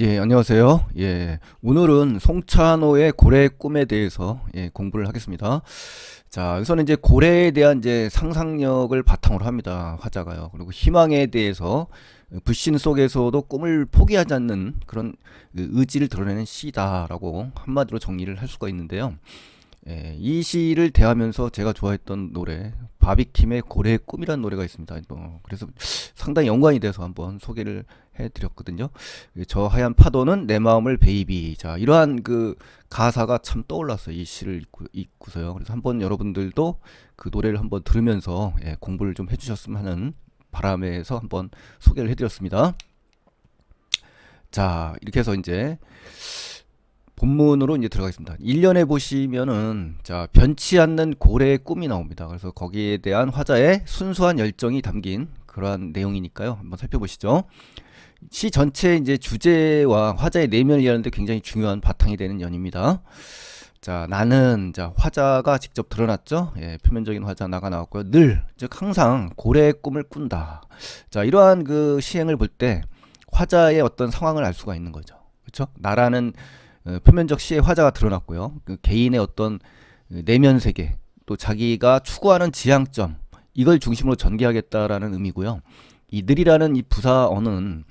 예, 안녕하세요. 예, 오늘은 송찬호의 고래의 꿈에 대해서 공부를 하겠습니다. 자, 여기서는 이제 고래에 대한 이제 상상력을 바탕으로 합니다. 화자가요. 그리고 희망에 대해서 불신 속에서도 꿈을 포기하지 않는 그런 그 의지를 드러내는 시다라고 한마디로 정리를 할 수가 있는데요. 이 시를 대하면서 제가 좋아했던 노래 바비킴의 고래의 꿈이라는 노래가 있습니다. 그래서 상당히 연관이 돼서 한번 소개를 해드렸거든요. 저 하얀 파도는 내 마음을 베이비. 자, 이러한 그 가사가 참 떠올랐어요. 이 시를 읽고서요. 그래서 한번 여러분들도 그 노래를 한번 들으면서 공부를 좀 해주셨으면 하는 바람에서 한번 소개를 해드렸습니다. 자, 이렇게 해서 이제 본문으로 이제 들어가겠습니다. 1년에 보시면은 자, 변치 않는 고래의 꿈이 나옵니다. 그래서 거기에 대한 화자의 순수한 열정이 담긴 그러한 내용이니까요. 한번 살펴보시죠. 시 전체 이제 주제와 화자의 내면을 이해하는데 굉장히 중요한 바탕이 되는 연입니다. 자, 나는 자, 화자가 직접 드러났죠. 표면적인 화자 나가 나왔고요. 늘, 즉 항상 고래의 꿈을 꾼다. 자, 이러한 그 시행을 볼 때 화자의 어떤 상황을 알 수가 있는 거죠. 그렇죠? 나라는 표면적 시의 화자가 드러났고요. 그 개인의 어떤 내면 세계, 또 자기가 추구하는 지향점, 이걸 중심으로 전개하겠다라는 의미고요. 이 늘이라는 이 부사어는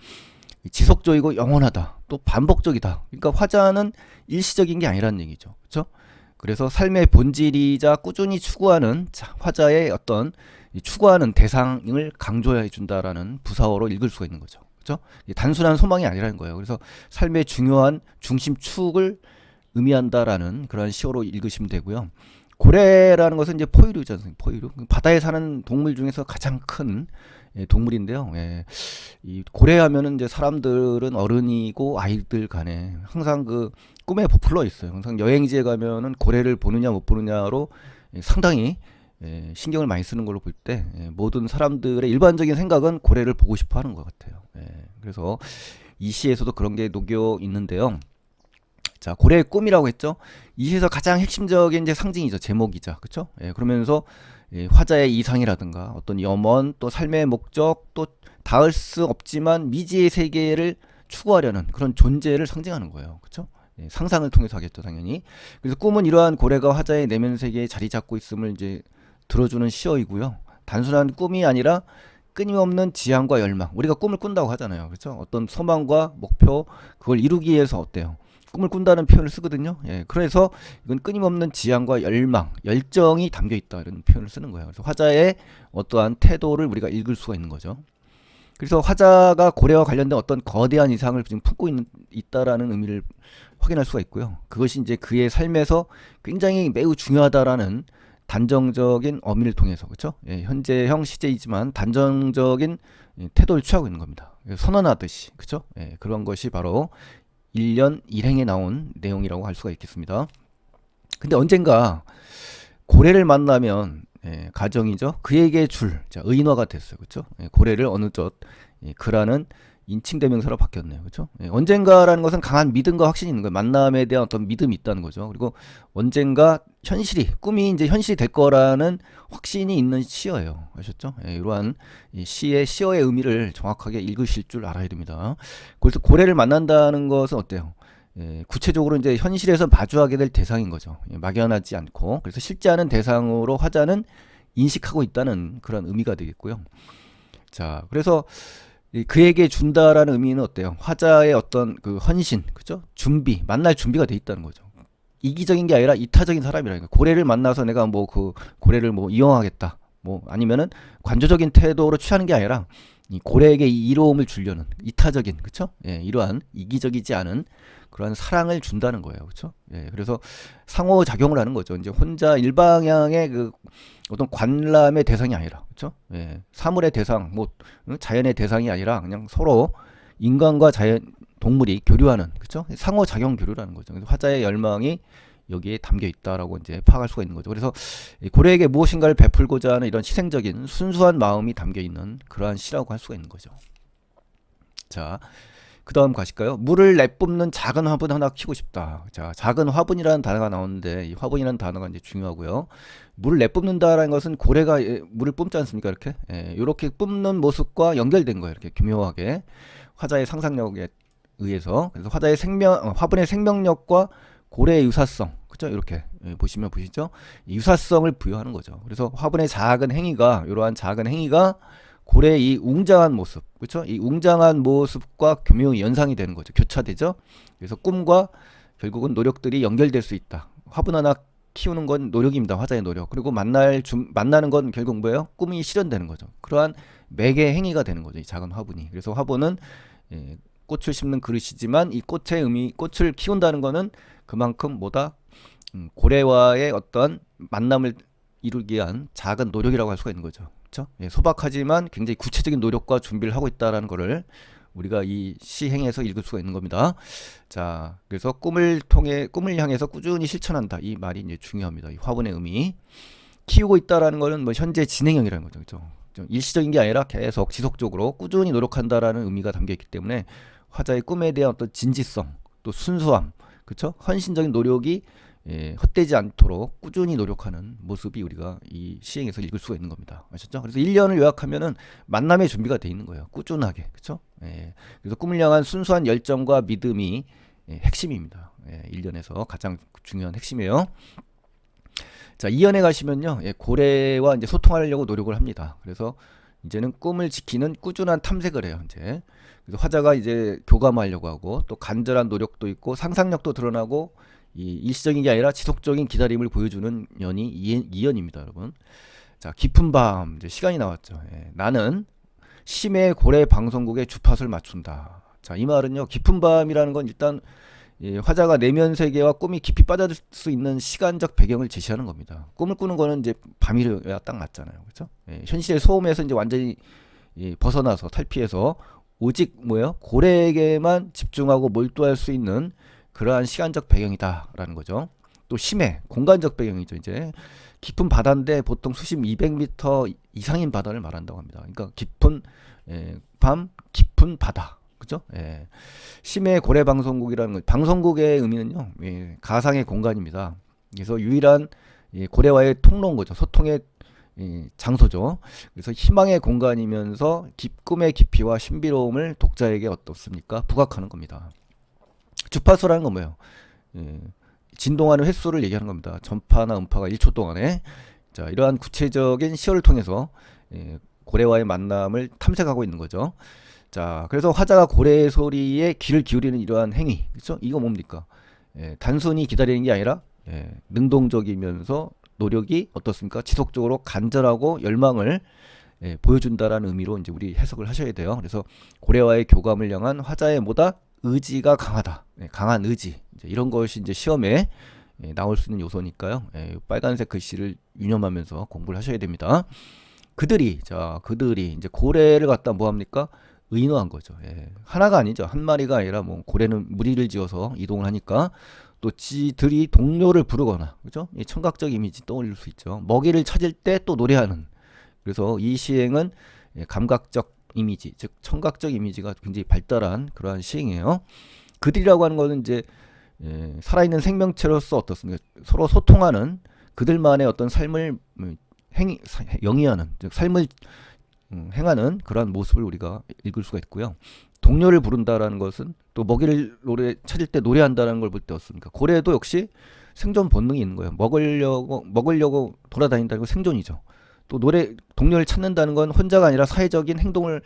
지속적이고 영원하다, 또 반복적이다. 그러니까 화자는 일시적인 게 아니라는 얘기죠. 그렇죠? 그래서 삶의 본질이자 꾸준히 추구하는 화자의 어떤 추구하는 대상을 강조해 준다라는 부사어로 읽을 수가 있는 거죠. 그렇죠? 단순한 소망이 아니라는 거예요. 그래서 삶의 중요한 중심축을 의미한다라는 그런 시어로 읽으시면 되고요. 고래라는 것은 이제 포유류죠. 포유류. 바다에 사는 동물 중에서 가장 큰 동물인데요. 이 고래하면은 이제 사람들은 어른이고 아이들 간에 항상 그 꿈에 부풀러 있어요. 항상 여행지에 가면은 고래를 보느냐 못 보느냐로 상당히 신경을 많이 쓰는 걸로 볼 때 모든 사람들의 일반적인 생각은 고래를 보고 싶어 하는 것 같아요. 그래서 이 시에서도 그런 게 녹여 있는데요. 자, 고래의 꿈이라고 했죠. 이 시에서 가장 핵심적인 이제 상징이죠. 제목이자. 그렇죠? 그러면서 화자의 이상이라든가 어떤 염원, 또 삶의 목적, 또 닿을 수 없지만 미지의 세계를 추구하려는 그런 존재를 상징하는 거예요. 그렇죠? 상상을 통해서 하겠죠, 당연히. 그래서 꿈은 이러한 고래가 화자의 내면 세계에 자리 잡고 있음을 이제 들어주는 시어이고요. 단순한 꿈이 아니라 끊임없는 지향과 열망. 우리가 꿈을 꾼다고 하잖아요. 그렇죠? 어떤 소망과 목표, 그걸 이루기 위해서 어때요? 꿈을 꾼다는 표현을 쓰거든요. 그래서 이건 끊임없는 지향과 열망, 열정이 담겨 있다 이런 표현을 쓰는 거예요. 그래서 화자의 어떠한 태도를 우리가 읽을 수가 있는 거죠. 그래서 화자가 고래와 관련된 어떤 거대한 이상을 지금 품고 있다라는 의미를 확인할 수가 있고요. 그것이 이제 그의 삶에서 굉장히 매우 중요하다라는 단정적인 어미를 통해서 그렇죠? 현재형 시제이지만 단정적인 태도를 취하고 있는 겁니다. 선언하듯이 그렇죠? 그런 것이 바로 1년 1행에 나온 내용이라고 할 수가 있겠습니다. 근데 언젠가 고래를 만나면 가정이죠. 그에게 줄 자, 의인화가 됐어요. 그렇죠? 고래를 어느덧 그라는 인칭대명사로 바뀌었네요. 그렇죠? 언젠가라는 것은 강한 믿음과 확신이 있는 거예요. 만남에 대한 어떤 믿음이 있다는 거죠. 그리고 언젠가 현실이 꿈이 이제 현실이 될 거라는 확신이 있는 시어예요. 아셨죠? 이러한 시의 시어의 의미를 정확하게 읽으실 줄 알아야 됩니다. 그래서 고래를 만난다는 것은 어때요? 구체적으로 이제 현실에서 마주하게 될 대상인 거죠. 막연하지 않고 그래서 실제하는 대상으로 화자는 인식하고 있다는 그런 의미가 되겠고요. 자, 그래서 그에게 준다라는 의미는 어때요? 화자의 어떤 그 헌신, 그죠? 준비, 만날 준비가 돼 있다는 거죠. 이기적인 게 아니라 이타적인 사람이라니까. 고래를 만나서 내가 뭐 그 고래를 뭐 이용하겠다. 뭐 아니면은 관조적인 태도로 취하는 게 아니라 이 고래에게 이로움을 주려는 이타적인, 그쵸? 이러한 이기적이지 않은 그러한 사랑을 준다는 거예요. 그쵸? 그래서 상호작용을 하는 거죠. 이제 혼자 일방향의 그 어떤 관람의 대상이 아니라, 그쵸? 사물의 대상, 뭐, 자연의 대상이 아니라 그냥 서로 인간과 자연, 동물이 교류하는, 그쵸? 상호작용 교류라는 거죠. 그래서 화자의 열망이 여기에 담겨 있다라고 이제 파악할 수가 있는 거죠. 그래서 고래에게 무엇인가를 베풀고자 하는 이런 희생적인 순수한 마음이 담겨 있는 그러한 시라고 할 수가 있는 거죠. 자, 그 다음 가실까요? 물을 내뿜는 작은 화분 하나 키우고 싶다. 자, 작은 화분이라는 단어가 나오는데 이 화분이라는 단어가 이제 중요하고요. 물을 내뿜는다라는 것은 고래가 물을 뿜지 않습니까? 이렇게 이렇게 뿜는 모습과 연결된 거예요. 이렇게 교묘하게 화자의 상상력에 의해서. 그래서 화자의 화분의 생명력과 고래의 유사성, 그죠? 이렇게 보시면 보시죠. 유사성을 부여하는 거죠. 그래서 화분의 작은 행위가, 이러한 작은 행위가 고래의 이 웅장한 모습, 그렇죠? 이 웅장한 모습과 교묘히 연상이 되는 거죠. 교차되죠. 그래서 꿈과 결국은 노력들이 연결될 수 있다. 화분 하나 키우는 건 노력입니다. 화자의 노력. 그리고 만나는 건 결국 뭐예요? 꿈이 실현되는 거죠. 그러한 매개 행위가 되는 거죠. 이 작은 화분이. 그래서 화분은 꽃을 심는 그릇이지만 이 꽃을 키운다는 거는 그만큼 뭐다? 고래와의 어떤 만남을 이루기 위한 작은 노력이라고 할 수가 있는 거죠. 그렇죠? 소박하지만 굉장히 구체적인 노력과 준비를 하고 있다라는 거를 우리가 이 시행에서 읽을 수가 있는 겁니다. 자, 그래서 꿈을 향해서 꾸준히 실천한다. 이 말이 이제 중요합니다. 이 화분의 의미. 키우고 있다라는 거는 뭐 현재 진행형이라는 거죠. 그렇죠? 일시적인 게 아니라 계속 지속적으로 꾸준히 노력한다라는 의미가 담겨 있기 때문에 화자의 꿈에 대한 어떤 진지성, 또 순수함, 그렇죠? 헌신적인 노력이 헛되지 않도록 꾸준히 노력하는 모습이 우리가 이 시행에서 읽을 수가 있는 겁니다. 아셨죠? 그래서 1년을 요약하면은 만남의 준비가 돼 있는 거예요. 꾸준하게. 그렇죠? 그래서 꿈을 향한 순수한 열정과 믿음이 핵심입니다. 1년에서 가장 중요한 핵심이에요. 자, 2년에 가시면요. 고래와 이제 소통하려고 노력을 합니다. 그래서 이제는 꿈을 지키는 꾸준한 탐색을 해요. 이제. 그래서 화자가 이제 교감하려고 하고 또 간절한 노력도 있고 상상력도 드러나고 이 일시적인 게 아니라 지속적인 기다림을 보여주는 년이 2년입니다, 여러분. 자, 깊은 밤 이제 시간이 나왔죠. 나는 심해 고래 방송국의 주파수를 맞춘다. 자, 이 말은요, 깊은 밤이라는 건 일단 화자가 내면 세계와 꿈이 깊이 빠져들 수 있는 시간적 배경을 제시하는 겁니다. 꿈을 꾸는 거는 이제 밤이어야 딱 맞잖아요, 그렇죠? 현실의 소음에서 이제 완전히 벗어나서 탈피해서 오직 뭐예요? 고래에게만 집중하고 몰두할 수 있는 그러한 시간적 배경이다라는 거죠. 또 심해 공간적 배경이죠. 이제 깊은 바다인데 보통 수심 200m 이상인 바다를 말한다고 합니다. 그러니까 깊은 밤 깊은 바다, 그죠? 심해 고래 방송국이라는 거, 방송국의 의미는요, 가상의 공간입니다. 그래서 유일한 고래와의 통로인 거죠. 소통의 장소죠. 그래서 희망의 공간이면서 꿈의 깊이와 신비로움을 독자에게 어떻습니까? 부각하는 겁니다. 주파수라는 건 뭐예요? 진동하는 횟수를 얘기하는 겁니다. 전파나 음파가 1초 동안에. 자, 이러한 구체적인 시험을 통해서 고래와의 만남을 탐색하고 있는 거죠. 자, 그래서 화자가 고래의 소리에 귀를 기울이는 이러한 행위, 그렇죠? 이거 뭡니까? 단순히 기다리는 게 아니라 능동적이면서 노력이 어떻습니까? 지속적으로 간절하고 열망을 보여준다라는 의미로 이제 우리 해석을 하셔야 돼요. 그래서 고래와의 교감을 향한 화자의 뭐다? 의지가 강하다. 강한 의지. 이런 것이 이제 시험에 나올 수 있는 요소니까요. 빨간색 글씨를 유념하면서 공부를 하셔야 됩니다. 그들이 이제 고래를 갖다 뭐 합니까? 의노한 거죠. 하나가 아니죠. 한 마리가 아니라 뭐 고래는 무리를 지어서 이동을 하니까 또 지들이 동료를 부르거나, 그죠? 청각적 이미지 떠올릴 수 있죠. 먹이를 찾을 때 또 노래하는. 그래서 이 시행은 감각적 이미지, 즉 청각적 이미지가 굉장히 발달한 그러한 시행이에요. 그들이라고 하는 것은 이제 살아있는 생명체로서 어떻습니까? 서로 소통하는 그들만의 어떤 삶을 영위하는, 즉 삶을 행하는 그러한 모습을 우리가 읽을 수가 있고요. 동료를 부른다라는 것은 또 먹이를 찾을 때 노래한다는 걸 볼 때 어떻습니까? 고래도 역시 생존 본능이 있는 거예요. 먹으려고 돌아다닌다는 건 생존이죠. 또 동료를 찾는다는 건 혼자가 아니라 사회적인 행동을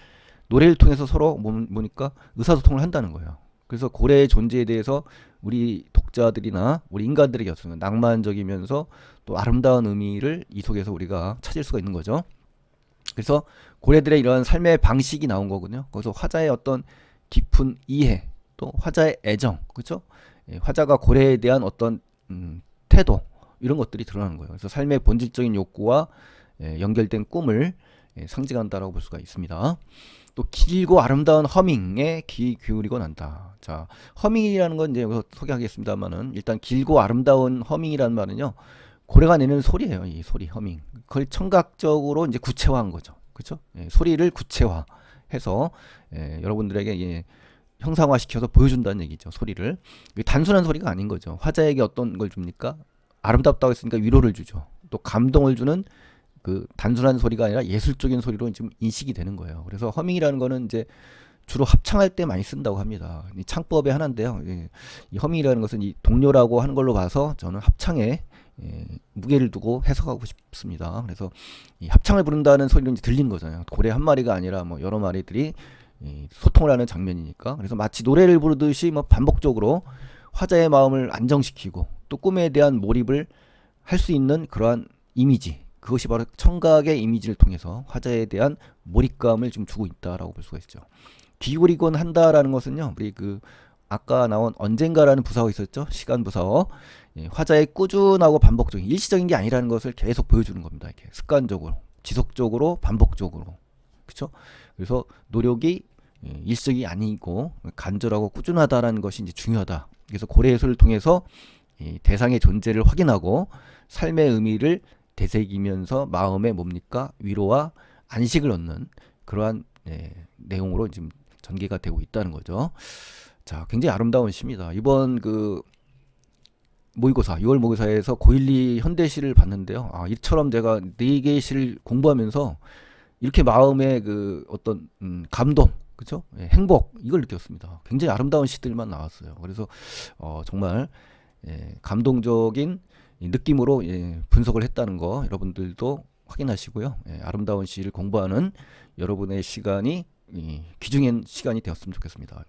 노래를 통해서 서로 뭐니까 의사소통을 한다는 거예요. 그래서 고래의 존재에 대해서 우리 독자들이나 우리 인간들에게 어떤 낭만적이면서 또 아름다운 의미를 이 속에서 우리가 찾을 수가 있는 거죠. 그래서 고래들의 이런 삶의 방식이 나온 거거든요. 거기서 화자의 어떤 깊은 이해, 또 화자의 애정, 그렇죠? 화자가 고래에 대한 어떤 태도, 이런 것들이 드러나는 거예요. 그래서 삶의 본질적인 욕구와 연결된 꿈을 상징한다라고 볼 수가 있습니다. 또 길고 아름다운 허밍에 귀 기울이고 난다. 자, 허밍이라는 건 이제 여기서 소개하겠습니다만은 일단 길고 아름다운 허밍이라는 말은요, 고래가 내는 소리예요. 이 소리 허밍. 그걸 청각적으로 이제 구체화한 거죠. 그렇죠? 소리를 구체화해서 여러분들에게 형상화시켜서 보여준다는 얘기죠. 소리를. 단순한 소리가 아닌 거죠. 화자에게 어떤 걸 줍니까? 아름답다고 했으니까 위로를 주죠. 또 감동을 주는 그 단순한 소리가 아니라 예술적인 소리로 지금 인식이 되는 거예요. 그래서 허밍이라는 거는 이제 주로 합창할 때 많이 쓴다고 합니다. 이 창법의 하나인데요. 이 허밍이라는 것은 이 동료라고 하는 걸로 봐서 저는 합창에 무게를 두고 해석하고 싶습니다. 그래서 이 합창을 부른다는 소리는 이제 들리는 거잖아요. 고래 한 마리가 아니라 뭐 여러 마리들이 소통을 하는 장면이니까. 그래서 마치 노래를 부르듯이 뭐 반복적으로 화자의 마음을 안정시키고 또 꿈에 대한 몰입을 할 수 있는 그러한 이미지, 그것이 바로 청각의 이미지를 통해서 화자에 대한 몰입감을 좀 주고 있다라고 볼 수가 있죠. 기울이곤 한다라는 것은요, 우리 그 아까 나온 언젠가라는 부사어 있었죠? 시간 부사어. 화자의 꾸준하고 반복적인 일시적인 게 아니라는 것을 계속 보여주는 겁니다. 이렇게 습관적으로, 지속적으로, 반복적으로. 그렇죠? 그래서 노력이 일시적이 아니고 간절하고 꾸준하다라는 것이 이제 중요하다. 그래서 고래 예술을 통해서 대상의 존재를 확인하고 삶의 의미를 되새기면서 마음에 뭡니까? 위로와 안식을 얻는 그러한 내용으로 지금 전개가 되고 있다는 거죠. 자, 굉장히 아름다운 시입니다. 이번 그 모의고사, 6월 모의고사에서 고1, 2 현대시를 봤는데요. 아, 이처럼 제가 4개의 시를 공부하면서 이렇게 마음의 그 어떤 감동, 그렇죠? 행복, 이걸 느꼈습니다. 굉장히 아름다운 시들만 나왔어요. 그래서 정말 감동적인 느낌으로 분석을 했다는 거 여러분들도 확인하시고요. 아름다운 시를 공부하는 여러분의 시간이 귀중한 시간이 되었으면 좋겠습니다.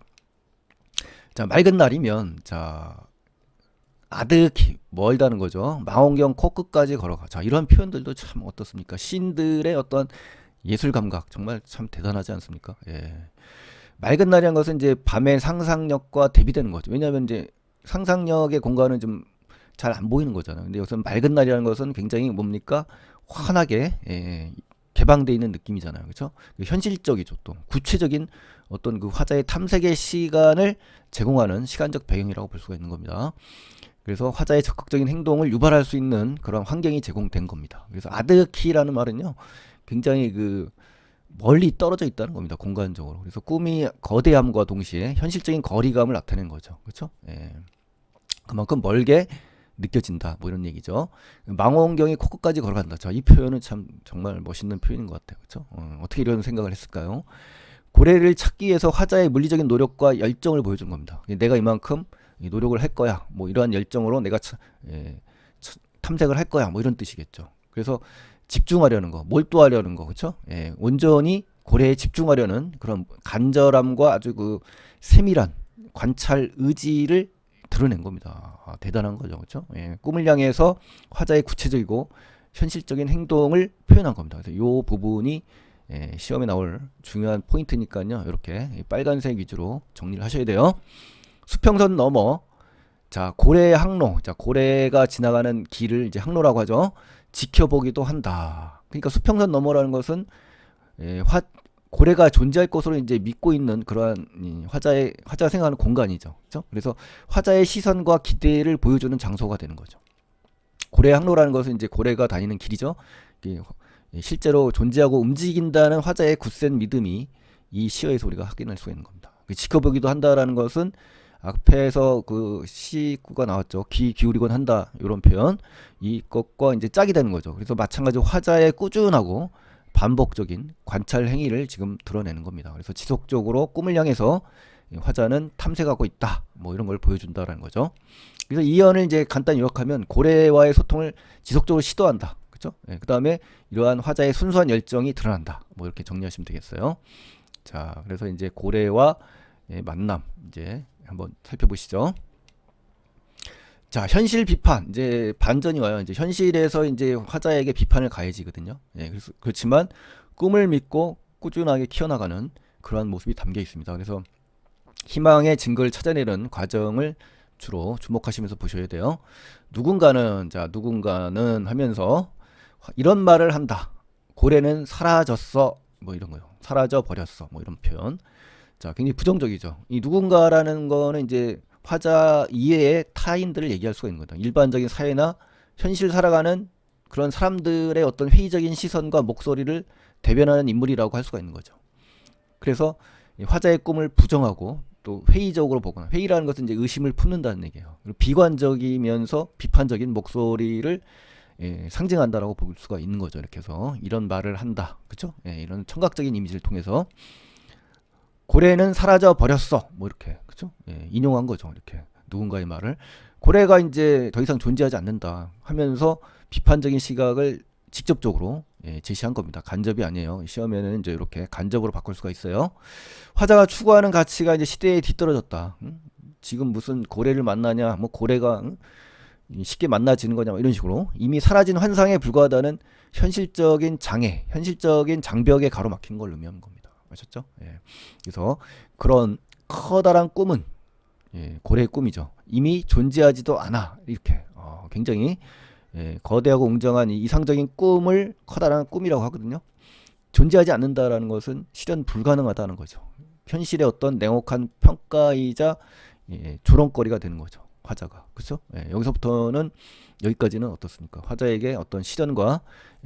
자, 맑은 날이면 자 아득히 멀다는 거죠. 망원경 코끝까지 걸어가. 자, 이런 표현들도 참 어떻습니까? 시인들의 어떤 예술 감각 정말 참 대단하지 않습니까? 맑은 날이라는 것은 이제 밤의 상상력과 대비되는 거죠. 왜냐하면 이제 상상력의 공간은 좀 잘 안 보이는 거잖아요. 근데 여기서 맑은 날이라는 것은 굉장히 뭡니까? 환하게 개방되어 있는 느낌이잖아요. 그렇죠? 현실적이죠. 또 구체적인 어떤 그 화자의 탐색의 시간을 제공하는 시간적 배경이라고 볼 수가 있는 겁니다. 그래서 화자의 적극적인 행동을 유발할 수 있는 그런 환경이 제공된 겁니다. 그래서 아드키라는 말은요, 굉장히 그 멀리 떨어져 있다는 겁니다. 공간적으로. 그래서 꿈이 거대함과 동시에 현실적인 거리감을 나타내는 거죠. 그렇죠? 그만큼 멀게 느껴진다. 뭐 이런 얘기죠. 망원경이 코끝까지 걸어간다. 자, 이 표현은 참 정말 멋있는 표현인 것 같아요. 그렇죠? 어떻게 이런 생각을 했을까요? 고래를 찾기 위해서 화자의 물리적인 노력과 열정을 보여준 겁니다. 내가 이만큼 노력을 할 거야. 뭐 이러한 열정으로 내가 탐색을 할 거야. 뭐 이런 뜻이겠죠. 그래서 집중하려는 거, 몰두하려는 거, 그렇죠? 온전히 고래에 집중하려는 그런 간절함과 아주 그 세밀한 관찰 의지를 드러낸 겁니다. 아, 대단한 거죠, 그렇죠? 꿈을 향해서 화자의 구체적이고 현실적인 행동을 표현한 겁니다. 그래서 이 부분이 시험에 나올 중요한 포인트니까요. 이렇게 빨간색 위주로 정리를 하셔야 돼요. 수평선 넘어, 자, 고래의 항로, 자, 고래가 지나가는 길을 이제 항로라고 하죠. 지켜보기도 한다. 그러니까 수평선 너머라는 것은 고래가 존재할 것으로 이제 믿고 있는 그러한 화자가 생각하는 공간이죠. 그렇죠? 그래서 화자의 시선과 기대를 보여주는 장소가 되는 거죠. 고래의 항로라는 것은 이제 고래가 다니는 길이죠. 실제로 존재하고 움직인다는 화자의 굳센 믿음이 이 시의 소리가 확인할 수 있는 겁니다. 지켜보기도 한다라는 것은 앞에서 그 시구가 나왔죠. 귀 기울이곤 한다. 이런 표현. 이것과 이제 짝이 되는 거죠. 그래서 마찬가지로 화자의 꾸준하고 반복적인 관찰 행위를 지금 드러내는 겁니다. 그래서 지속적으로 꿈을 향해서 화자는 탐색하고 있다. 뭐 이런 걸 보여준다라는 거죠. 그래서 이 연을 이제 간단히 요약하면 고래와의 소통을 지속적으로 시도한다. 그렇죠? 그 다음에 이러한 화자의 순수한 열정이 드러난다. 뭐 이렇게 정리하시면 되겠어요. 자, 그래서 이제 고래와 만남 이제 한번 살펴보시죠. 자, 현실 비판. 이제 반전이 와요. 이제 현실에서 이제 화자에게 비판을 가해지거든요. 그렇지만 꿈을 믿고 꾸준하게 키워나가는 그러한 모습이 담겨 있습니다. 그래서 희망의 증거를 찾아내는 과정을 주로 주목하시면서 보셔야 돼요. 누군가는 하면서 이런 말을 한다. 고래는 사라졌어. 뭐 이런 거요. 사라져 버렸어. 뭐 이런 표현. 자, 굉장히 부정적이죠. 이 누군가라는 거는 이제 화자 이외의 타인들을 얘기할 수가 있는 거다. 일반적인 사회나 현실 살아가는 그런 사람들의 어떤 회의적인 시선과 목소리를 대변하는 인물이라고 할 수가 있는 거죠. 그래서 화자의 꿈을 부정하고 또 회의적으로 보거나, 회의라는 것은 이제 의심을 품는다는 얘기예요. 그리고 비관적이면서 비판적인 목소리를 상징한다라고 볼 수가 있는 거죠. 이렇게 해서 이런 말을 한다. 그렇죠? 이런 청각적인 이미지를 통해서 고래는 사라져 버렸어. 뭐 이렇게 그죠? 예, 인용한 거죠. 이렇게 누군가의 말을 고래가 이제 더 이상 존재하지 않는다 하면서 비판적인 시각을 직접적으로 제시한 겁니다. 간접이 아니에요. 시험에는 이제 이렇게 간접으로 바꿀 수가 있어요. 화자가 추구하는 가치가 이제 시대에 뒤떨어졌다. 지금 무슨 고래를 만나냐, 뭐 고래가 쉽게 만나지는 거냐, 뭐 이런 식으로 이미 사라진 환상에 불과하다는 현실적인 장애, 현실적인 장벽에 가로막힌 걸 의미하는 겁니다. 아셨죠? 예. 그래서 그런 커다란 꿈은 고래의 꿈이죠. 이미 존재하지도 않아. 이렇게 굉장히 거대하고 웅장한 이 이상적인 꿈을 커다란 꿈이라고 하거든요. 존재하지 않는다라는 것은 실현 불가능하다는 거죠. 현실의 어떤 냉혹한 평가이자 조롱거리가 되는 거죠. 화자가. 그렇죠? 여기서부터는 여기까지는 어떻습니까? 화자에게 어떤 시련과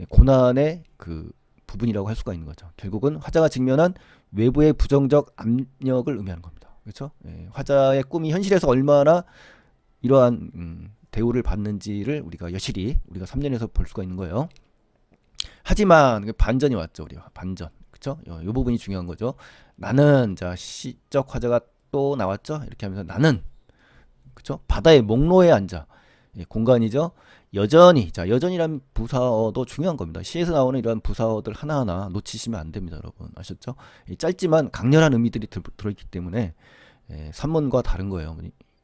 고난의 그 부분이라고 할 수가 있는 거죠. 결국은 화자가 직면한 외부의 부정적 압력을 의미하는 겁니다. 그렇죠? 화자의 꿈이 현실에서 얼마나 이러한 대우를 받는지를 우리가 여실히 우리가 3년에서 볼 수가 있는 거예요. 하지만 반전이 왔죠. 우리가 반전. 그렇죠? 이 부분이 중요한 거죠. 나는 자 시적 화자가 또 나왔죠. 이렇게 하면서 나는 그렇죠? 바다의 목로에 앉아 공간이죠. 여전히 자 여전이란 부사어도 중요한 겁니다. 시에서 나오는 이러한 부사어들 하나하나 놓치시면 안 됩니다, 여러분. 아셨죠? 짧지만 강렬한 의미들이 들어있기 때문에 산문과 다른 거예요,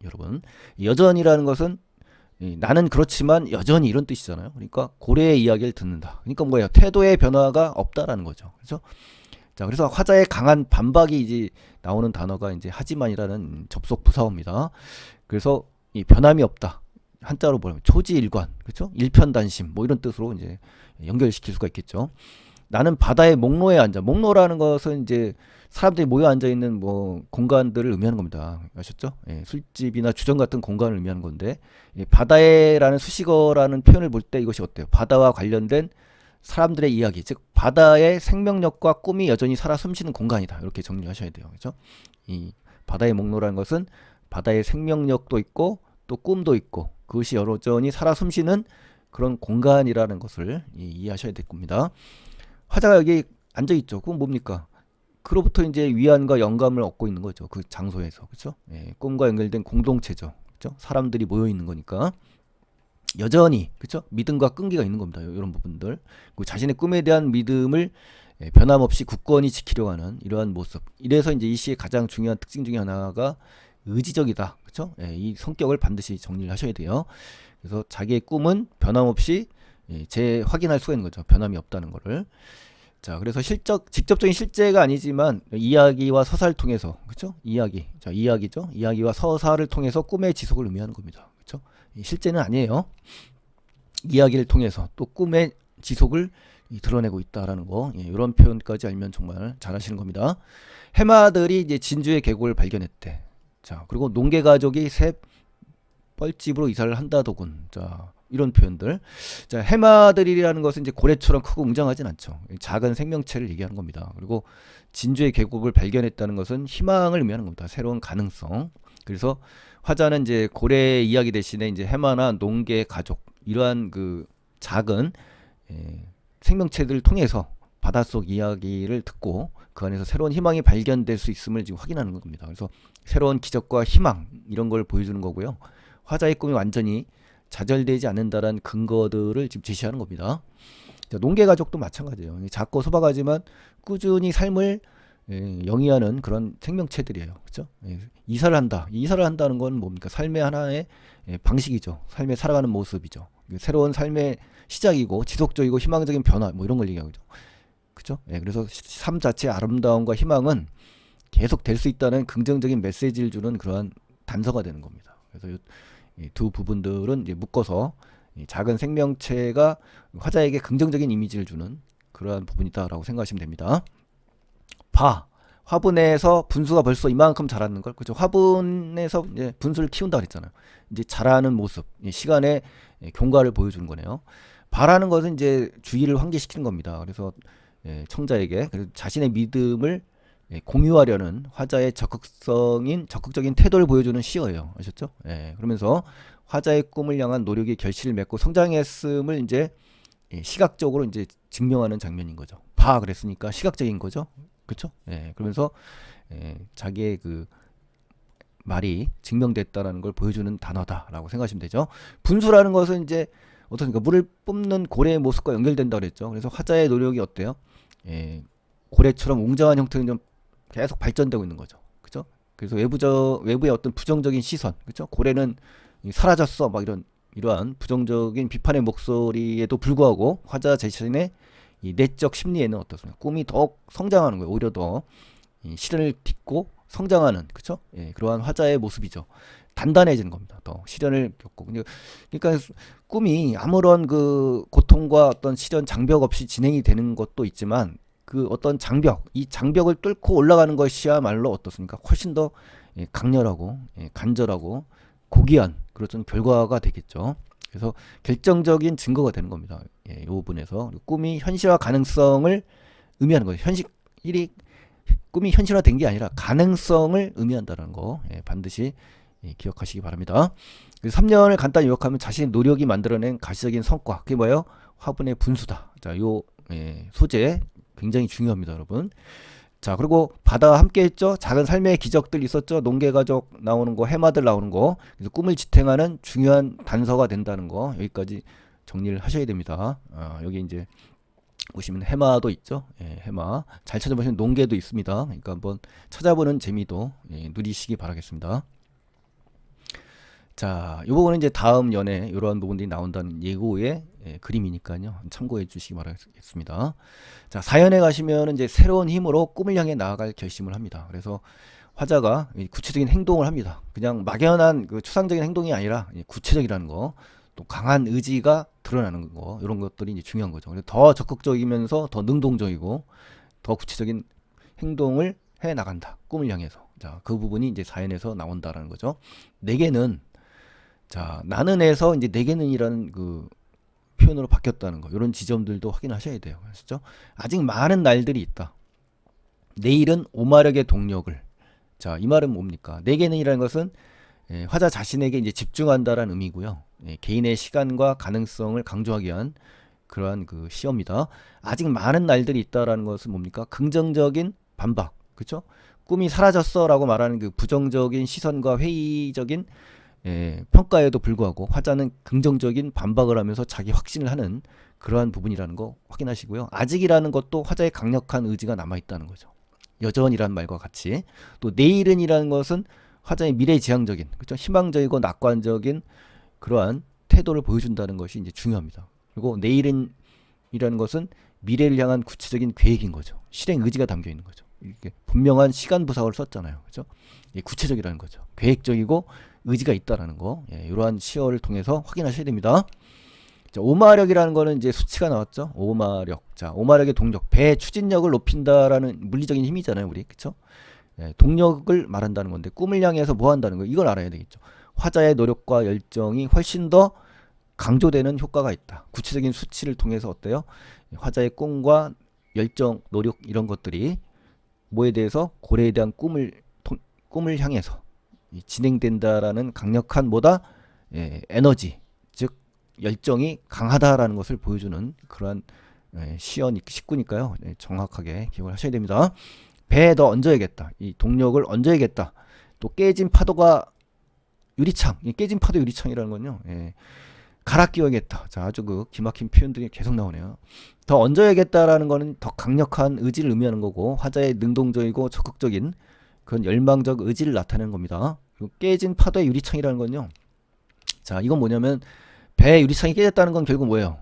여러분. 여전이라는 것은 나는 그렇지만 여전히 이런 뜻이잖아요. 그러니까 고래의 이야기를 듣는다. 그러니까 뭐예요? 태도의 변화가 없다라는 거죠. 그렇죠? 자, 그래서 화자의 강한 반박이 이제 나오는 단어가 이제 하지만이라는 접속 부사어입니다. 그래서 이 변함이 없다. 한자로 보면 초지일관, 그렇죠? 일편단심, 뭐 이런 뜻으로 이제 연결시킬 수가 있겠죠. 나는 바다의 목로에 앉아. 목로라는 것은 이제 사람들이 모여 앉아 있는 뭐 공간들을 의미하는 겁니다. 아셨죠? 술집이나 주점 같은 공간을 의미하는 건데, 바다에라는 수식어라는 표현을 볼 때 이것이 어때요? 바다와 관련된 사람들의 이야기, 즉 바다의 생명력과 꿈이 여전히 살아 숨쉬는 공간이다. 이렇게 정리하셔야 돼요. 그렇죠? 이 바다의 목로라는 것은 바다의 생명력도 있고 또 꿈도 있고 그것이 여전히 살아 숨쉬는 그런 공간이라는 것을 이해하셔야 될 겁니다. 화자가 여기 앉아 있죠. 그건 뭡니까? 그로부터 이제 위안과 영감을 얻고 있는 거죠. 그 장소에서. 그렇죠? 꿈과 연결된 공동체죠. 그렇죠? 사람들이 모여 있는 거니까. 여전히 그렇죠? 믿음과 끈기가 있는 겁니다. 이런 부분들. 그리고 자신의 꿈에 대한 믿음을 변함없이 굳건히 지키려고 하는 이러한 모습. 이래서 이제 이 시의 가장 중요한 특징 중에 하나가 의지적이다. 그렇죠? 이 성격을 반드시 정리를 하셔야 돼요. 그래서 자기의 꿈은 변함없이 재확인할 수가 있는 거죠. 변함이 없다는 거를. 자, 그래서 직접적인 실제가 아니지만 이야기와 서사를 통해서, 그렇죠? 이야기죠. 이야기와 서사를 통해서 꿈의 지속을 의미하는 겁니다. 그렇죠? 실제는 아니에요. 이야기를 통해서 또 꿈의 지속을 드러내고 있다라는 거, 이런 표현까지 알면 정말 잘하시는 겁니다. 해마들이 이제 진주의 계곡을 발견했대. 자, 그리고 농계 가족이 새 뻘집으로 이사를 한다더군. 자, 이런 표현들. 자, 해마들이라는 것은 이제 고래처럼 크고 웅장하진 않죠. 작은 생명체를 얘기하는 겁니다. 그리고 진주의 계곡을 발견했다는 것은 희망을 의미하는 겁니다. 새로운 가능성. 그래서 화자는 이제 고래 이야기 대신에 이제 해마나 농계 가족 이러한 그 작은 생명체들을 통해서 바닷속 이야기를 듣고 그 안에서 새로운 희망이 발견될 수 있음을 지금 확인하는 겁니다. 그래서 새로운 기적과 희망 이런 걸 보여주는 거고요. 화자의 꿈이 완전히 좌절되지 않는다라는 근거들을 지금 제시하는 겁니다. 농계 가족도 마찬가지예요. 작고 소박하지만 꾸준히 삶을 영위하는 그런 생명체들이에요. 그렇죠? 이사를 한다. 이사를 한다는 건 뭡니까? 삶의 하나의 방식이죠. 삶에 살아가는 모습이죠. 새로운 삶의 시작이고 지속적이고 희망적인 변화 뭐 이런 걸 얘기하죠. 그렇죠? 그래서 삶 자체의 아름다움과 희망은 계속 될 수 있다는 긍정적인 메시지를 주는 그러한 단서가 되는 겁니다. 그래서 이 두 부분들은 이제 묶어서 작은 생명체가 화자에게 긍정적인 이미지를 주는 그러한 부분이다라고 생각하시면 됩니다. 화분에서 분수가 벌써 이만큼 자라는 걸, 그죠? 화분에서 이제 분수를 키운다 그랬잖아요. 이제 자라는 모습, 시간의 경과를 보여주는 거네요. 바라는 것은 이제 주의를 환기시키는 겁니다. 그래서 청자에게 자신의 믿음을 공유하려는 화자의 적극적인 태도를 보여주는 시어예요. 아셨죠? 그러면서 화자의 꿈을 향한 노력이 결실을 맺고 성장했음을 이제 시각적으로 이제 증명하는 장면인 거죠. 그랬으니까 시각적인 거죠. 그렇죠? 그러면서 자기의 그 말이 증명됐다라는 걸 보여주는 단어다라고 생각하시면 되죠. 분수라는 것은 이제 어떻습니까? 물을 뿜는 고래의 모습과 연결된다 그랬죠. 그래서 화자의 노력이 어때요? 고래처럼 웅장한 형태는 좀 계속 발전되고 있는 거죠. 그죠? 그래서 외부의 어떤 부정적인 시선, 그죠? 고래는 사라졌어, 막 이러한 부정적인 비판의 목소리에도 불구하고 화자 자신의 이 내적 심리에는 어떻습니까? 꿈이 더욱 성장하는 거예요. 오히려 더 시련을 딛고 성장하는, 그쵸? 그러한 화자의 모습이죠. 단단해지는 겁니다. 더 시련을 겪고. 그러니까 꿈이 아무런 그 고통과 어떤 시련 장벽 없이 진행이 되는 것도 있지만 그 어떤 장벽, 이 장벽을 뚫고 올라가는 것이야말로 어떻습니까? 훨씬 더 강렬하고 간절하고 고귀한 그런 결과가 되겠죠. 그래서 결정적인 증거가 되는 겁니다. 이 부분에서 꿈이 현실화 가능성을 의미하는 거죠. 꿈이 현실화된 게 아니라 가능성을 의미한다는 거 반드시 기억하시기 바랍니다. 3년을 간단히 요약하면 자신의 노력이 만들어낸 가시적인 성과, 그게 뭐예요? 화분의 분수다. 자, 요 소재 굉장히 중요합니다, 여러분. 자, 그리고 바다와 함께 했죠. 작은 삶의 기적들 있었죠. 농개가족 나오는 거, 해마들 나오는 거. 그래서 꿈을 지탱하는 중요한 단서가 된다는 거. 여기까지 정리를 하셔야 됩니다. 여기 이제 보시면 해마도 있죠. 해마. 잘 찾아보시면 농개도 있습니다. 그러니까 한번 찾아보는 재미도 누리시기 바라겠습니다. 자, 이 부분은 이제 다음 연에 이러한 부분들이 나온다는 예고의 그림이니까요. 참고해 주시기 바라겠습니다. 자, 4연에 가시면 이제 새로운 힘으로 꿈을 향해 나아갈 결심을 합니다. 그래서 화자가 구체적인 행동을 합니다. 그냥 막연한 그 추상적인 행동이 아니라 구체적이라는 거, 또 강한 의지가 드러나는 거, 이런 것들이 이제 중요한 거죠. 그래서 더 적극적이면서 더 능동적이고 더 구체적인 행동을 해 나간다. 꿈을 향해서. 자, 그 부분이 이제 4연에서 나온다라는 거죠. 4개는 자, 나는에서 이제 내게는이라는 그 표현으로 바뀌었다는 거. 이런 지점들도 확인하셔야 돼요. 그렇죠? 아직 많은 날들이 있다. 내일은 오마력의 동력을. 자, 이 말은 뭡니까? 내게는이라는 것은 화자 자신에게 이제 집중한다라는 의미고요. 개인의 시간과 가능성을 강조하기 위한 그러한 그 시어입니다. 아직 많은 날들이 있다라는 것은 뭡니까? 긍정적인 반박. 그렇죠? 꿈이 사라졌어라고 말하는 그 부정적인 시선과 회의적인 평가에도 불구하고 화자는 긍정적인 반박을 하면서 자기 확신을 하는 그러한 부분이라는 거 확인하시고요. 아직이라는 것도 화자의 강력한 의지가 남아있다는 거죠. 여전이라는 말과 같이. 또 내일은이라는 것은 화자의 미래지향적인, 그렇죠? 희망적이고 낙관적인 그러한 태도를 보여준다는 것이 이제 중요합니다. 그리고 내일은이라는 것은 미래를 향한 구체적인 계획인 거죠. 실행 의지가 담겨 있는 거죠. 이렇게 분명한 시간 부사를 썼잖아요. 그렇죠? 구체적이라는 거죠. 계획적이고 의지가 있다라는 거, 이러한 시어를 통해서 확인하셔야 됩니다. 자, 오마력이라는 거는 이제 수치가 나왔죠. 오마력. 자, 오마력의 동력, 배의 추진력을 높인다라는 물리적인 힘이잖아요, 우리. 그쵸? 동력을 말한다는 건데, 꿈을 향해서 뭐 한다는 거, 이걸 알아야 되겠죠. 화자의 노력과 열정이 훨씬 더 강조되는 효과가 있다. 구체적인 수치를 통해서 어때요? 화자의 꿈과 열정, 노력, 이런 것들이 뭐에 대해서 고래에 대한 꿈을 향해서 진행된다라는 강력한 뭐다? 에너지, 즉 열정이 강하다라는 것을 보여주는 그러한 식구니까요. 정확하게 기억을 하셔야 됩니다. 배에 더 얹어야겠다. 이 동력을 얹어야겠다. 또 깨진 파도가 유리창, 깨진 파도 유리창이라는 건요. 갈아 끼워야겠다. 자, 아주 그 기막힌 표현들이 계속 나오네요. 더 얹어야겠다라는 거는 더 강력한 의지를 의미하는 거고, 화자의 능동적이고 적극적인 그런 열망적 의지를 나타내는 겁니다. 그리고 깨진 파도의 유리창이라는 건요. 자, 이건 뭐냐면 배의 유리창이 깨졌다는 건 결국 뭐예요?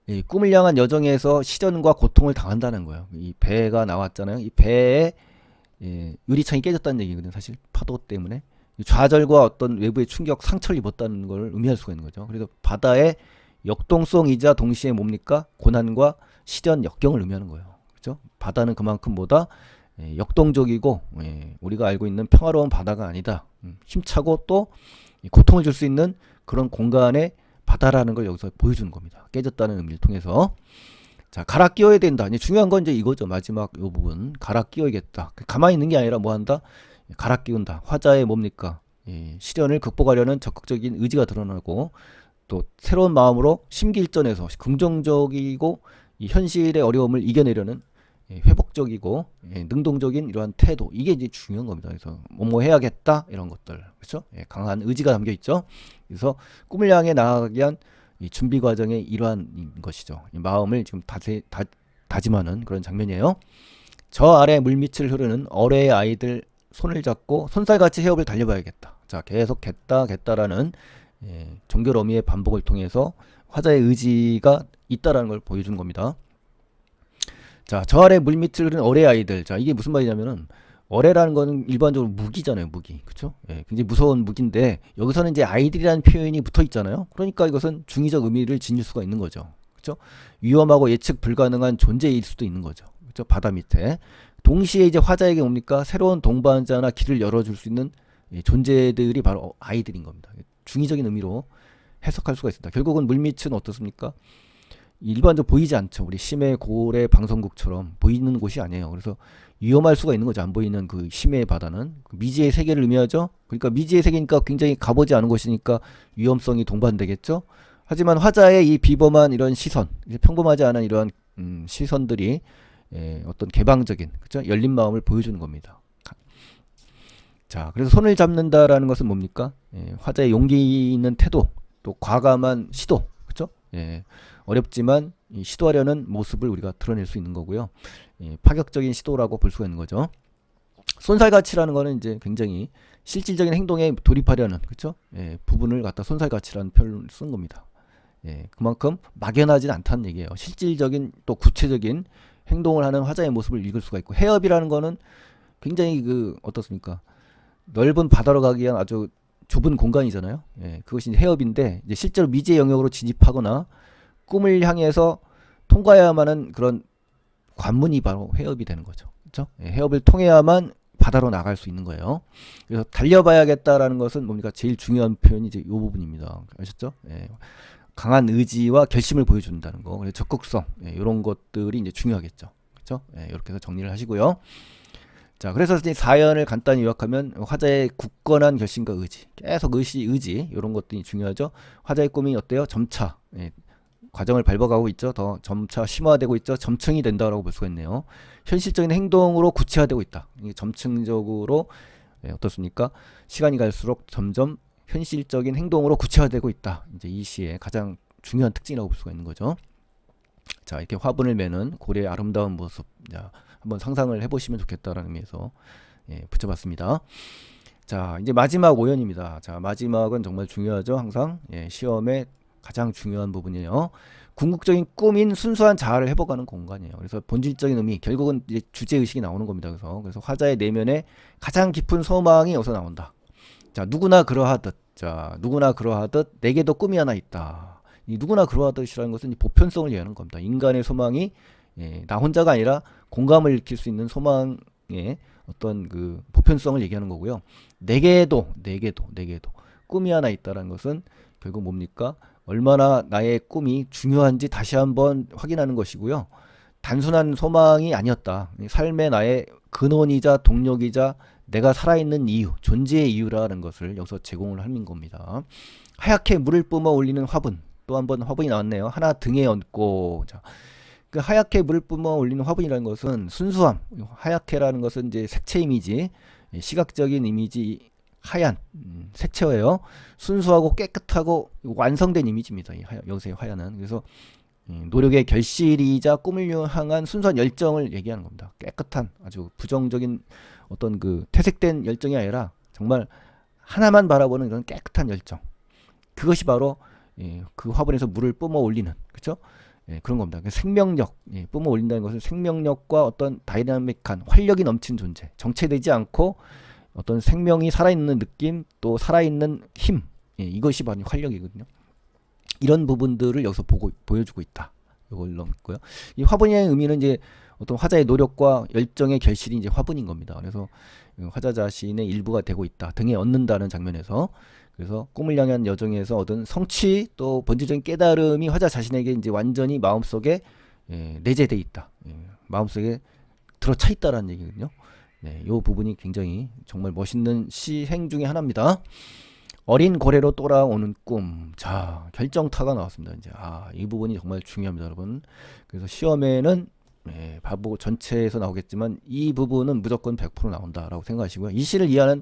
이 꿈을 향한 여정에서 시련과 고통을 당한다는 거예요. 이 배가 나왔잖아요. 이 배의 유리창이 깨졌다는 얘기거든요. 사실 파도 때문에 좌절과 어떤 외부의 충격, 상처를 입었다는 걸 의미할 수가 있는 거죠. 그래서 바다의 역동성이자 동시에 뭡니까? 고난과 시련, 역경을 의미하는 거예요. 그렇죠? 바다는 그만큼 뭐다? 역동적이고 우리가 알고 있는 평화로운 바다가 아니다. 힘차고 또 고통을 줄 수 있는 그런 공간의 바다라는 걸 여기서 보여주는 겁니다. 깨졌다는 의미를 통해서. 자, 갈아 끼워야 된다. 이제 중요한 건 이제 이거죠. 마지막 이 부분. 갈아 끼워야겠다. 가만히 있는 게 아니라 뭐 한다? 갈아 끼운다. 화자의 뭡니까? 시련을 극복하려는 적극적인 의지가 드러나고 또 새로운 마음으로 심기일전에서 긍정적이고 이 현실의 어려움을 이겨내려는 적극적이고 능동적인 이러한 태도, 이게 이제 중요한 겁니다. 그래서 뭐뭐 해야겠다 이런 것들, 그렇죠? 강한 의지가 담겨 있죠. 그래서 꿈을 향해 나아가기 위한 이 준비 과정의 일환인 것이죠. 이 마음을 지금 다짐하는 그런 장면이에요. 저 아래 물밑을 흐르는 어뢰의 아이들 손을 잡고 손살같이 해협을 달려봐야겠다. 자, 계속 겠다라는 정결 어미의 반복을 통해서 화자의 의지가 있다라는 걸 보여준 겁니다. 자, 저 아래 물밑을 흐르는 어뢰의 아이들. 자, 이게 무슨 말이냐면은 어뢰라는 거는 일반적으로 무기잖아요, 무기. 그쵸? 굉장히 무서운 무기인데 여기서는 이제 아이들이라는 표현이 붙어 있잖아요. 그러니까 이것은 중의적 의미를 지닐 수가 있는 거죠. 그쵸? 위험하고 예측 불가능한 존재일 수도 있는 거죠. 그쵸? 바다 밑에. 동시에 이제 화자에게 뭡니까? 새로운 동반자나 길을 열어줄 수 있는 존재들이 바로 아이들인 겁니다. 중의적인 의미로 해석할 수가 있습니다. 결국은 물밑은 어떻습니까? 일반적으로 보이지 않죠. 우리 심해 고래 방송국처럼 보이는 곳이 아니에요. 그래서 위험할 수가 있는 거죠. 안 보이는 그 심해의 바다는 미지의 세계를 의미하죠. 그러니까 미지의 세계니까 굉장히 가보지 않은 곳이니까 위험성이 동반되겠죠. 하지만 화자의 이 비범한 이런 시선, 평범하지 않은 이러한 시선들이 어떤 개방적인, 그죠? 열린 마음을 보여주는 겁니다. 자, 그래서 손을 잡는다라는 것은 뭡니까? 화자의 용기 있는 태도, 또 과감한 시도, 그죠? 어렵지만 시도하려는 모습을 우리가 드러낼 수 있는 거고요. 파격적인 시도라고 볼 수가 있는 거죠. 손살같이라는 거는 이제 굉장히 실질적인 행동에 돌입하려는, 그렇죠? 부분을 갖다 손살같이라는 표현을 쓴 겁니다. 그만큼 막연하진 않다는 얘기예요. 실질적인 또 구체적인 행동을 하는 화자의 모습을 읽을 수가 있고, 해협이라는 거는 굉장히 어떻습니까? 넓은 바다로 가기 위한 아주 좁은 공간이잖아요. 그것이 이제 해협인데, 이제 실제로 미지의 영역으로 진입하거나 꿈을 향해서 통과해야만 하는 그런 관문이 바로 해협이 되는 거죠. 그렇죠? 해협을 통해야만 바다로 나갈 수 있는 거예요. 그래서 달려봐야겠다라는 것은 뭡니까? 제일 중요한 표현이 이제 이 부분입니다. 아셨죠? 강한 의지와 결심을 보여준다는 거. 그래서 적극성, 이런 것들이 이제 중요하겠죠. 그렇죠? 이렇게 해서 정리를 하시고요. 자, 그래서 이제 사연을 간단히 요약하면 화자의 굳건한 결심과 의지, 계속 의지, 이런 것들이 중요하죠. 화자의 꿈이 어때요? 점차 과정을 밟아가고 있죠. 더 점차 심화되고 있죠. 점층이 된다라고 볼 수가 있네요. 현실적인 행동으로 구체화되고 있다. 이게 점층적으로 어떻습니까? 시간이 갈수록 점점 현실적인 행동으로 구체화되고 있다. 이제 이 시의 가장 중요한 특징이라고 볼 수가 있는 거죠. 자, 이렇게 화분을 매는 고래의 아름다운 모습, 자, 한번 상상을 해보시면 좋겠다라는 의미에서 붙여봤습니다. 자, 이제 마지막 오연입니다. 자, 마지막은 정말 중요하죠. 항상 시험에 가장 중요한 부분이에요. 궁극적인 꿈인 순수한 자아를 회복하는 공간이에요. 그래서 본질적인 의미, 결국은 이제 주제의식이 나오는 겁니다. 그래서 화자의 내면에 가장 깊은 소망이 여기서 나온다. 자, 누구나 그러하듯 내게도 꿈이 하나 있다. 이 누구나 그러하듯이라는 것은 보편성을 얘기하는 겁니다. 인간의 소망이 나 혼자가 아니라 공감을 일으킬 수 있는 소망의 어떤 그 보편성을 얘기하는 거고요. 내게도 꿈이 하나 있다라는 것은 결국 뭡니까? 얼마나 나의 꿈이 중요한지 다시 한번 확인하는 것이고요. 단순한 소망이 아니었다. 삶의 나의 근원이자 동력이자 내가 살아있는 이유, 존재의 이유라는 것을 여기서 제공을 하는 겁니다. 하얗게 물을 뿜어 올리는 화분. 또 한번 화분이 나왔네요. 하나 등에 얹고. 자, 그 하얗게 물을 뿜어 올리는 화분이라는 것은 순수함. 하얗게라는 것은 이제 색채 이미지, 시각적인 이미지, 하얀 색채예요. 순수하고 깨끗하고 완성된 이미지입니다. 여기서의 하얀은. 그래서 노력의 결실이자 꿈을 향한 순수한 열정을 얘기하는 겁니다. 깨끗한 아주 부정적인 어떤 그 퇴색된 열정이 아니라 정말 하나만 바라보는 그런 깨끗한 열정. 그것이 바로 그 화분에서 물을 뿜어 올리는, 그렇죠? 그런 겁니다. 생명력, 뿜어 올린다는 것은 생명력과 어떤 다이나믹한 활력이 넘친 존재, 정체되지 않고 어떤 생명이 살아있는 느낌, 또 살아있는 힘, 이것이 바로 활력이거든요. 이런 부분들을 여기서 보여주고 있다. 이걸 넣고요. 이 화분의 의미는 이제 어떤 화자의 노력과 열정의 결실이 이제 화분인 겁니다. 그래서 화자 자신의 일부가 되고 있다. 등에 얻는다는 장면에서, 그래서 꿈을 향한 여정에서 얻은 성취, 또 본질적인 깨달음이 화자 자신에게 이제 완전히 마음속에 내재돼 있다. 마음속에 들어차 있다라는 얘기거든요. 이 부분이 굉장히 정말 멋있는 시행 중에 하나입니다. 어린 고래로 돌아오는 꿈. 자, 결정타가 나왔습니다. 이제 이 부분이 정말 중요합니다, 여러분. 그래서 시험에는 바보 전체에서 나오겠지만 이 부분은 무조건 100% 나온다라고 생각하시고요. 이 시를 이해하는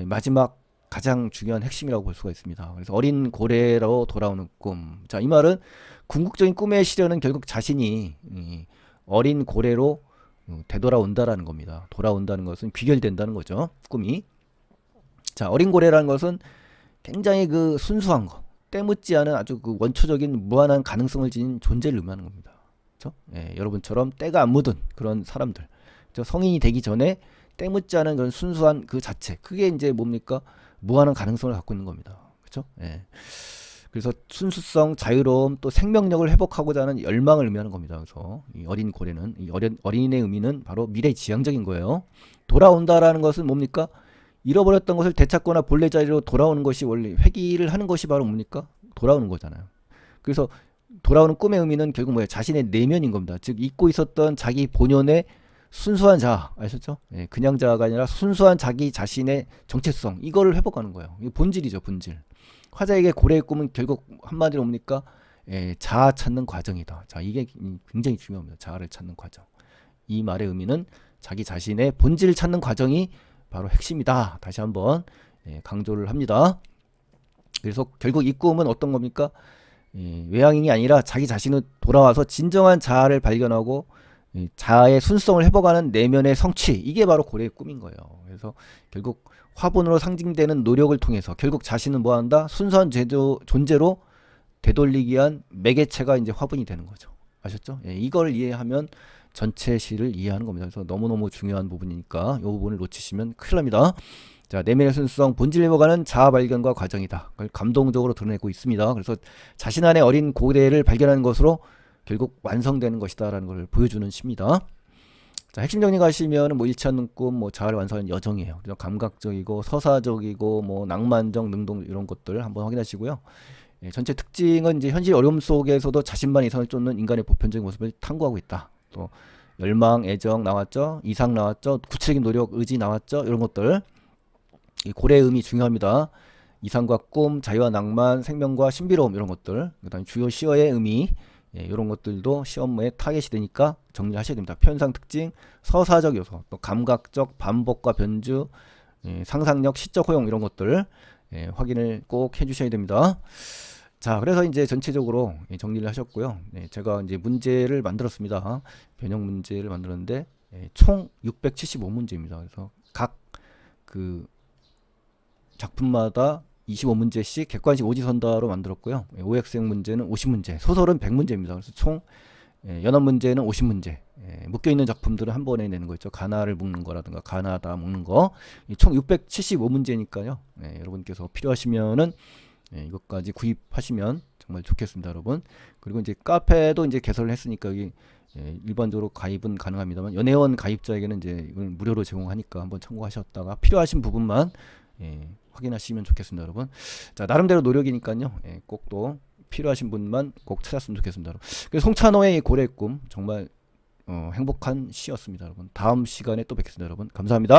마지막 가장 중요한 핵심이라고 볼 수가 있습니다. 그래서 어린 고래로 돌아오는 꿈. 자, 이 말은 궁극적인 꿈의 시련은 결국 자신이 어린 고래로 되돌아온다라는 겁니다. 돌아온다는 것은 귀결된다는 거죠. 꿈이. 자, 어린 고래라는 것은 굉장히 그 순수한 거, 때묻지 않은 아주 그 원초적인 무한한 가능성을 지닌 존재를 의미하는 겁니다. 그렇죠? 여러분처럼 때가 안 묻은 그런 사람들, 그렇죠? 성인이 되기 전에 때묻지 않은 그런 순수한 그 자체, 그게 이제 뭡니까? 무한한 가능성을 갖고 있는 겁니다. 그렇죠? 그래서 순수성, 자유로움, 또 생명력을 회복하고자 하는 열망을 의미하는 겁니다. 그래서 이 어린 고래는, 이 어린이의 의미는 바로 미래지향적인 거예요. 돌아온다라는 것은 뭡니까? 잃어버렸던 것을 되찾거나 본래 자리로 돌아오는 것이 원래 회귀를 하는 것이 바로 뭡니까? 돌아오는 거잖아요. 그래서 돌아오는 꿈의 의미는 결국 뭐예요? 자신의 내면인 겁니다. 즉 잊고 있었던 자기 본연의 순수한 자아, 아셨죠? 그냥 자아가 아니라 순수한 자기 자신의 정체성, 이거를 회복하는 거예요. 이게 본질이죠, 본질. 화자에게 고래의 꿈은 결국 한마디로 뭡니까? 자아 찾는 과정이다. 자, 이게 굉장히 중요합니다. 자아를 찾는 과정. 이 말의 의미는 자기 자신의 본질을 찾는 과정이 바로 핵심이다. 다시 한번 강조를 합니다. 그래서 결국 이 꿈은 어떤 겁니까? 외향인이 아니라 자기 자신을 돌아와서 진정한 자아를 발견하고 자아의 순수성을 회복하는 내면의 성취, 이게 바로 고래의 꿈인 거예요. 그래서 결국 화분으로 상징되는 노력을 통해서 결국 자신은 뭐한다? 순수한 존재로 되돌리기 위한 매개체가 이제 화분이 되는 거죠. 아셨죠? 이걸 이해하면 전체 시를 이해하는 겁니다. 그래서 너무너무 중요한 부분이니까 이 부분을 놓치시면 큰일 납니다. 자, 내면의 순수성, 본질을 회복하는 자아 발견과 과정이다. 그걸 감동적으로 드러내고 있습니다. 그래서 자신 안에 어린 고래를 발견하는 것으로 결국 완성되는 것이다라는 걸 보여주는 시입니다. 자, 핵심 정리 가시면은 뭐 잃지 않는 꿈, 뭐 자아를 완성하는 여정이에요. 감각적이고 서사적이고 뭐 낭만적, 능동 이런 것들 한번 확인하시고요. 전체 특징은 이제 현실 어려움 속에서도 자신만의 이상을 쫓는 인간의 보편적인 모습을 탐구하고 있다. 또 열망, 애정 나왔죠. 이상 나왔죠. 구체적인 노력, 의지 나왔죠. 이런 것들. 이 고래의 의미 중요합니다. 이상과 꿈, 자유와 낭만, 생명과 신비로움 이런 것들. 그다음에 주요 시어의 의미. 이런 것들도 시험에 타겟이 되니까 정리를 하셔야 됩니다. 편상 특징, 서사적 요소, 또 감각적 반복과 변주, 상상력, 시적 호용 이런 것들 확인을 꼭 해주셔야 됩니다. 자, 그래서 이제 전체적으로 정리를 하셨고요. 제가 이제 문제를 만들었습니다. 변형 문제를 만들었는데 총 675문제입니다. 그래서 각 그 작품마다 25문제씩 객관식 오지선다로 만들었고요. 오엑스행 문제는 50문제, 소설은 100문제입니다. 그래서 총 연합 문제는 50문제. 묶여있는 작품들은 한 번에 내는 거 있죠. 가나를 묶는 거라든가 가나다 묶는 거. 총 675문제니까요. 여러분께서 필요하시면은 이것까지 구입하시면 정말 좋겠습니다, 여러분. 그리고 이제 카페도 이제 개설을 했으니까 여기 일반적으로 가입은 가능합니다만 연회원 가입자에게는 이제 이걸 무료로 제공하니까 한번 참고하셨다가 필요하신 부분만 확인하시면 좋겠습니다, 여러분. 자, 나름대로 노력이니까요. 꼭 또 필요하신 분만 꼭 찾았으면 좋겠습니다, 여러분. 그래서 송찬호의 고래의 꿈 정말 행복한 시였습니다, 여러분. 다음 시간에 또 뵙겠습니다, 여러분. 감사합니다.